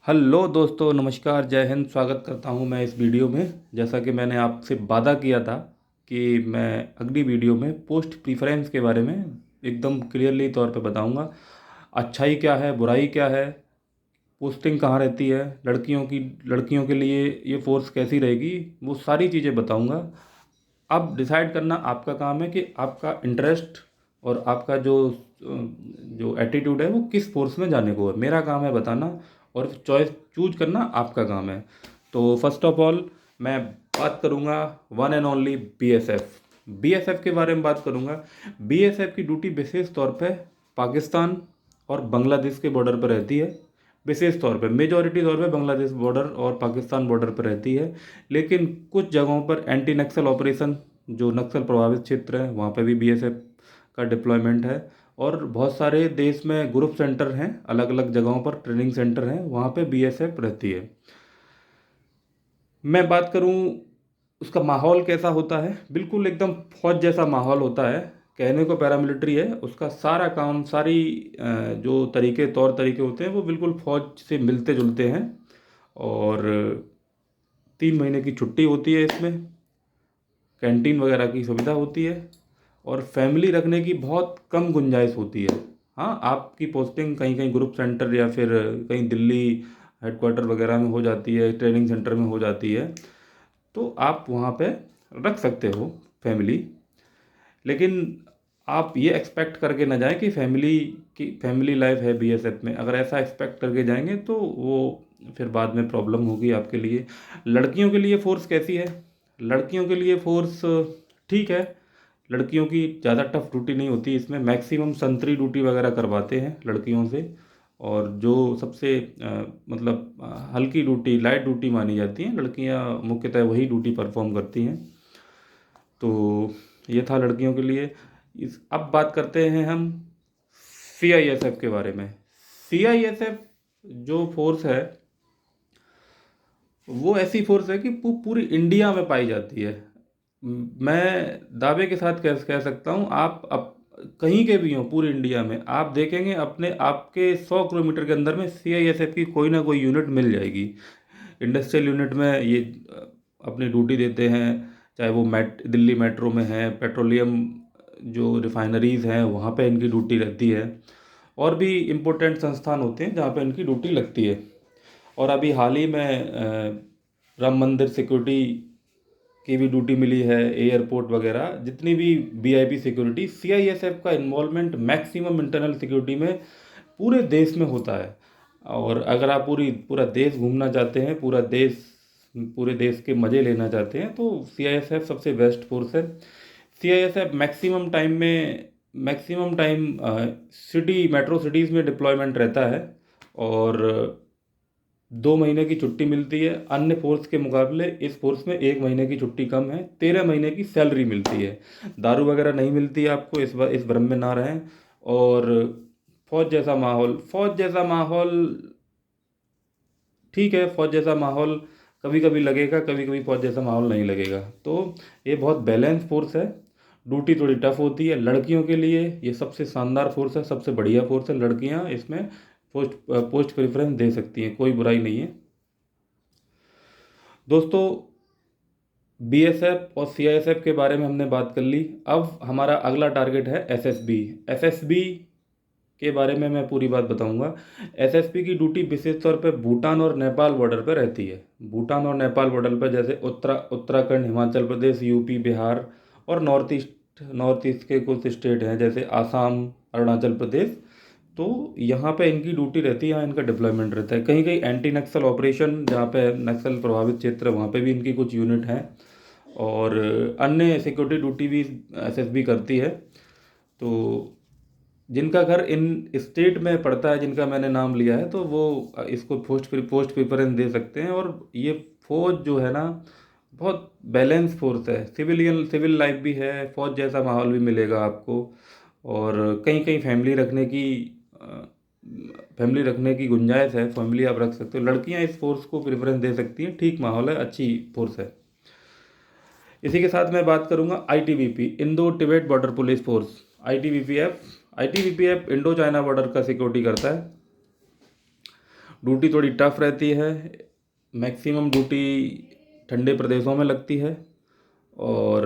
Hello दोस्तों, नमस्कार, जय हिंद। स्वागत करता हूं मैं इस वीडियो में। जैसा कि मैंने आपसे वादा किया था कि मैं अगली वीडियो में पोस्ट प्रीफरेंस के बारे में एकदम क्लियरली तौर पे बताऊंगा। अच्छाई क्या है, बुराई क्या है, पोस्टिंग कहाँ रहती है, लड़कियों के लिए ये फोर्स कैसी रहेगी, वो सारी चीज़ें बताऊंगा। अब डिसाइड करना आपका काम है कि आपका इंटरेस्ट और आपका जो एटीट्यूड है वो किस फोर्स में जाने को है। मेरा काम है बताना और चॉइस चूज करना आपका काम है। तो फर्स्ट ऑफ ऑल मैं बात करूंगा one and only BSF. BSF के बारे में बात करूंगा। बीएसएफ की ड्यूटी विशेष तौर पे पाकिस्तान और बांग्लादेश के बॉर्डर पर रहती है। विशेष तौर पे मेजॉरिटी तौर पे बांग्लादेश बॉर्डर और पाकिस्तान बॉर्डर पर रहती है। लेकिन कुछ जगहों पर एंटी नक्सल ऑपरेशन, जो नक्सल प्रभावित क्षेत्र है, वहाँ पे भी बीएसएफ का डिप्लॉयमेंट है। और बहुत सारे देश में ग्रुप सेंटर हैं, अलग अलग जगहों पर ट्रेनिंग सेंटर हैं, वहाँ पे बीएसएफ रहती है। मैं बात करूँ उसका माहौल कैसा होता है, बिल्कुल एकदम फौज जैसा माहौल होता है। कहने को पैरामिलिट्री है, उसका सारा काम, सारी जो तौर तरीके होते हैं वो बिल्कुल फौज से मिलते जुलते हैं। और 3 महीने की छुट्टी होती है इसमें, कैंटीन वगैरह की सुविधा होती है और फैमिली रखने की बहुत कम गुंजाइश होती है। हाँ, आपकी पोस्टिंग कहीं कहीं ग्रुप सेंटर या फिर कहीं दिल्ली हेडक्वार्टर वगैरह में हो जाती है, ट्रेनिंग सेंटर में हो जाती है, तो आप वहाँ पे रख सकते हो फैमिली। लेकिन आप ये एक्सपेक्ट करके ना जाएं कि फैमिली लाइफ है बीएसएफ में। अगर ऐसा एक्सपेक्ट करके जाएंगे तो वो फिर बाद में प्रॉब्लम होगी आपके लिए। लड़कियों के लिए फ़ोर्स कैसी है? लड़कियों के लिए फ़ोर्स ठीक है। लड़कियों की ज़्यादा टफ ड्यूटी नहीं होती इसमें, मैक्सिमम संतरी ड्यूटी वगैरह करवाते हैं लड़कियों से। और जो सबसे मतलब हल्की ड्यूटी, लाइट ड्यूटी मानी जाती हैं, लड़कियां मुख्यतः वही ड्यूटी परफॉर्म करती हैं। तो ये था लड़कियों के लिए। अब बात करते हैं हम सीआईएसएफ के बारे में। सीआईएसएफ जो फोर्स है वो ऐसी फोर्स है कि पूरी इंडिया में पाई जाती है। मैं दावे के साथ कह सकता हूँ, आप कहीं के भी हों पूरी इंडिया में, आप देखेंगे अपने आपके 100 किलोमीटर के अंदर में सीआईएसएफ की कोई ना कोई यूनिट मिल जाएगी। इंडस्ट्रियल यूनिट में ये अपनी ड्यूटी देते हैं, चाहे वो दिल्ली मेट्रो में है, पेट्रोलियम जो रिफाइनरीज हैं वहाँ पे इनकी ड्यूटी रहती है। और भी इम्पोर्टेंट संस्थान होते हैं जहाँ पे इनकी ड्यूटी लगती है। और अभी हाल ही में राम मंदिर सिक्योरिटी की भी ड्यूटी मिली है, एयरपोर्ट वगैरह, जितनी भी वीआईपी सिक्योरिटी, सीआईएसएफ का इन्वॉल्वमेंट मैक्सिमम इंटरनल सिक्योरिटी में पूरे देश में होता है। और अगर आप पूरा देश घूमना चाहते हैं, पूरे देश के मज़े लेना चाहते हैं, तो सीआईएसएफ सबसे बेस्ट फोर्स है। CISF maximum time city metro cities में डिप्लॉयमेंट रहता है। और 2 महीने की छुट्टी मिलती है। अन्य फोर्स के मुकाबले इस फोर्स में 1 महीने की छुट्टी कम है। 13 महीने की सैलरी मिलती है। दारू वगैरह नहीं मिलती है आपको, इस भ्रम में ना रहें। और फौज जैसा माहौल ठीक है। फौज जैसा माहौल कभी कभी लगेगा, कभी कभी फौज जैसा माहौल नहीं लगेगा। तो ये बहुत बैलेंस फोर्स है। ड्यूटी थोड़ी टफ होती है। लड़कियों के लिए ये सबसे शानदार फोर्स है, सबसे बढ़िया फोर्स है। लड़कियां इसमें पोस्ट पोस्ट प्रेफरेंस दे सकती हैं, कोई बुराई नहीं है दोस्तों। बीएसएफ और सीआईएसएफ के बारे में हमने बात कर ली। अब हमारा अगला टारगेट है एसएसबी। एसएसबी के बारे में मैं पूरी बात बताऊंगा। एसएसबी की ड्यूटी विशेष तौर पर भूटान और नेपाल बॉर्डर पर रहती है। भूटान और नेपाल बॉर्डर पर, जैसे उत्तराखंड, हिमाचल प्रदेश, यूपी, बिहार और नॉर्थ ईस्ट के कुछ स्टेट हैं जैसे आसाम, अरुणाचल प्रदेश। तो यहाँ पे इनकी ड्यूटी रहती है, यहाँ इनका डिप्लॉयमेंट रहता है। कहीं कहीं एंटी नक्सल ऑपरेशन, जहाँ पे नक्सल प्रभावित क्षेत्र है, वहाँ पे भी इनकी कुछ यूनिट हैं। और अन्य सिक्योरिटी ड्यूटी भी एसएसबी करती है। तो जिनका घर इन स्टेट में पड़ता है, जिनका मैंने नाम लिया है, तो वो इसको पोस्ट प्रेफरेंस दे सकते हैं। और ये फौज जो है ना, बहुत बैलेंस फोर्स है। सिविल लाइफ भी है, फौज जैसा माहौल भी मिलेगा आपको। और कहीं कहीं फैमिली रखने की गुंजाइश है, फैमिली आप रख सकते हो। लड़कियां इस फोर्स को प्रेफरेंस दे सकती हैं, ठीक माहौल है, अच्छी फोर्स है। इसी के साथ मैं बात करूंगा ITBP, Indo Tibet border police force. ITBPF Indo China border का सिक्योरिटी करता है। ड्यूटी थोड़ी टफ रहती है। मैक्सिमम ड्यूटी ठंडे प्रदेशों में लगती है और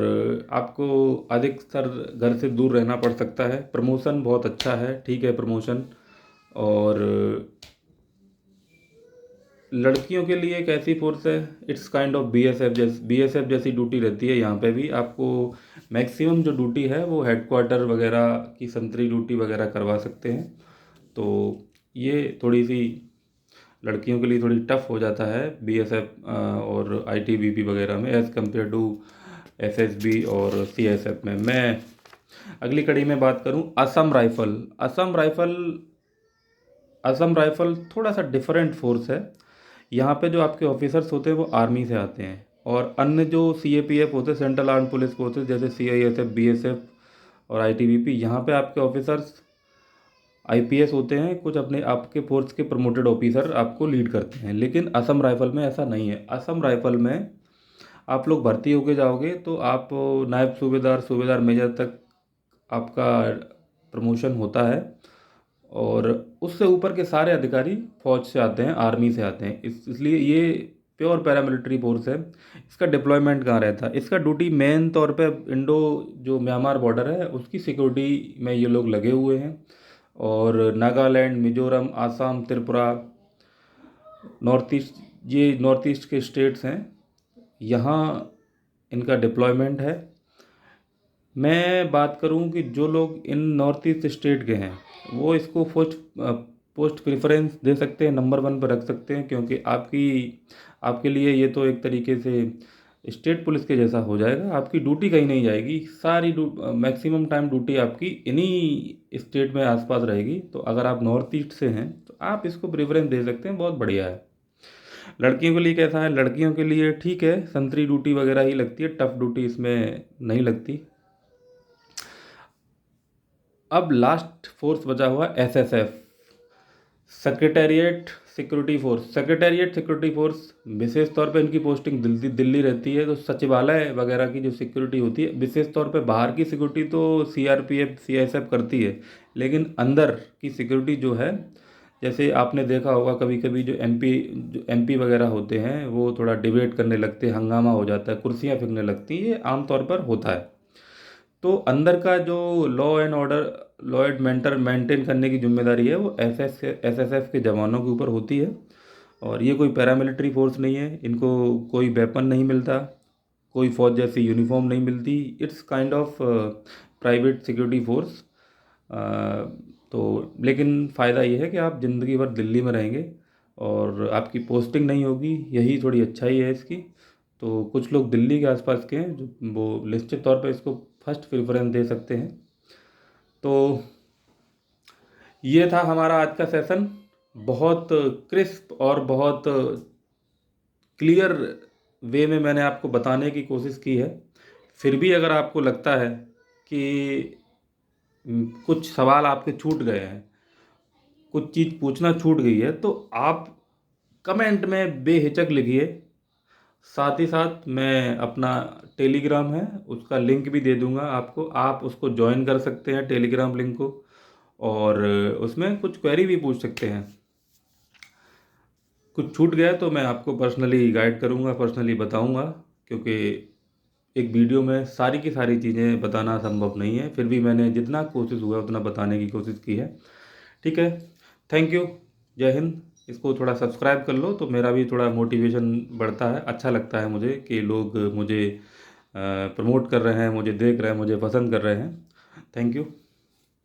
आपको अधिकतर घर से दूर रहना पड़ सकता है। प्रमोशन बहुत अच्छा है, ठीक है प्रमोशन। और लड़कियों के लिए एक ऐसी फोर्स है, इट्स काइंड ऑफ बीएसएफ जैसी ड्यूटी रहती है। यहाँ पे भी आपको मैक्सिमम जो ड्यूटी है वो हेडक्वार्टर वगैरह की संतरी ड्यूटी वगैरह करवा सकते हैं। तो ये थोड़ी सी लड़कियों के लिए थोड़ी टफ हो जाता है बीएसएफ और आईटीबीपी वगैरह में एज़ कम्पेयर टू एसएसबी और सीएसएफ में। मैं अगली कड़ी में बात करूं असम राइफल थोड़ा सा डिफरेंट फोर्स है। यहाँ पे जो आपके ऑफिसर्स होते हैं वो आर्मी से आते हैं और अन्य जो सीएपीएफ होते हैं, सेंट्रल आर्म पुलिस फोर्सेस, जैसे सीआईएसएफ, बीएसएफ और आईटीबीपी, यहाँ पे आपके ऑफिसर्स आईपीएस होते हैं। कुछ अपने आपके फोर्स के प्रमोटेड ऑफिसर आपको लीड करते हैं। लेकिन असम राइफल में ऐसा नहीं है। असम राइफल में आप लोग भर्ती होके जाओगे तो आप नायब सूबेदार, सूबेदार मेजर तक आपका प्रमोशन होता है और उससे ऊपर के सारे अधिकारी फौज से आते हैं, आर्मी से आते हैं। इसलिए ये प्योर पैरामिलिट्री फोर्स है। इसका डिप्लॉयमेंट कहाँ रहता है? इसका ड्यूटी मेन तौर पे इंडो जो म्यांमार बॉर्डर है उसकी सिक्योरिटी में ये लोग लगे हुए हैं। और नागालैंड, मिजोरम, आसाम, त्रिपुरा, नॉर्थ ईस्ट, ये नॉर्थ ईस्ट के स्टेट्स हैं, यहाँ इनका डिप्लॉयमेंट है। मैं बात करूं कि जो लोग इन नॉर्थ ईस्ट स्टेट के हैं वो इसको पोस्ट प्रेफरेंस दे सकते हैं, नंबर 1 पर रख सकते हैं, क्योंकि आपके लिए ये तो एक तरीके से स्टेट पुलिस के जैसा हो जाएगा। आपकी ड्यूटी कहीं नहीं जाएगी, सारी मैक्सिमम टाइम ड्यूटी आपकी इन्हीं स्टेट में आसपास रहेगी। तो अगर आप नॉर्थ ईस्ट से हैं तो आप इसको प्रेफरेंस दे सकते हैं, बहुत बढ़िया है। लड़कियों के लिए कैसा है? लड़कियों के लिए ठीक है, संतरी ड्यूटी वगैरह ही लगती है, टफ ड्यूटी इसमें नहीं लगती। अब लास्ट फोर्स बचा हुआ एसएसएफ, सेक्रेटेरिएट सिक्योरिटी फोर्स। विशेष तौर पे इनकी पोस्टिंग दिल्ली रहती है। तो सचिवालय वगैरह की जो सिक्योरिटी होती है, विशेष तौर पे बाहर की सिक्योरिटी तो सीआरपीएफ, सीएसएफ करती है, लेकिन अंदर की सिक्योरिटी जो है, जैसे आपने देखा होगा कभी कभी जो एमपी वगैरह होते हैं वो थोड़ा डिबेट करने लगते हैं, हंगामा हो जाता है, कुर्सियाँ फेंकने लगती हैं, ये आमतौर पर होता है। तो अंदर का जो लॉ एंड मेंटेन करने की जिम्मेदारी है वो एसएसएफ के जवानों के ऊपर होती है। और ये कोई पैरामिलिट्री फोर्स नहीं है, इनको कोई वेपन नहीं मिलता, कोई फौज जैसी यूनिफॉर्म नहीं मिलती। It's kind of private security force. तो लेकिन फ़ायदा ये है कि आप ज़िंदगी भर दिल्ली में रहेंगे और आपकी पोस्टिंग नहीं होगी, यही थोड़ी अच्छाई है इसकी। तो कुछ लोग दिल्ली के आसपास के हैं जो वो निश्चित तौर पर इसको फर्स्ट प्रेफरेंस दे सकते हैं। तो ये था हमारा आज का सेशन। बहुत क्रिस्प और बहुत क्लियर वे में मैंने आपको बताने की कोशिश की है। फिर भी अगर आपको लगता है कि कुछ सवाल आपके छूट गए हैं, कुछ चीज़ पूछना छूट गई है, तो आप कमेंट में बेहिचक लिखिए। साथ ही साथ मैं अपना टेलीग्राम है उसका लिंक भी दे दूंगा आपको, आप उसको ज्वाइन कर सकते हैं टेलीग्राम लिंक को, और उसमें कुछ क्वेरी भी पूछ सकते हैं। कुछ छूट गया तो मैं आपको पर्सनली गाइड करूंगा, पर्सनली बताऊंगा, क्योंकि एक वीडियो में सारी की सारी चीज़ें बताना संभव नहीं है। फिर भी मैंने जितना कोशिश हुआ उतना बताने की कोशिश की है। ठीक है, थैंक यू, जय हिंद। इसको थोड़ा सब्सक्राइब कर लो तो मेरा भी थोड़ा मोटिवेशन बढ़ता है। अच्छा लगता है मुझे कि लोग मुझे प्रमोट कर रहे हैं, मुझे देख रहे हैं, मुझे पसंद कर रहे हैं। Thank you.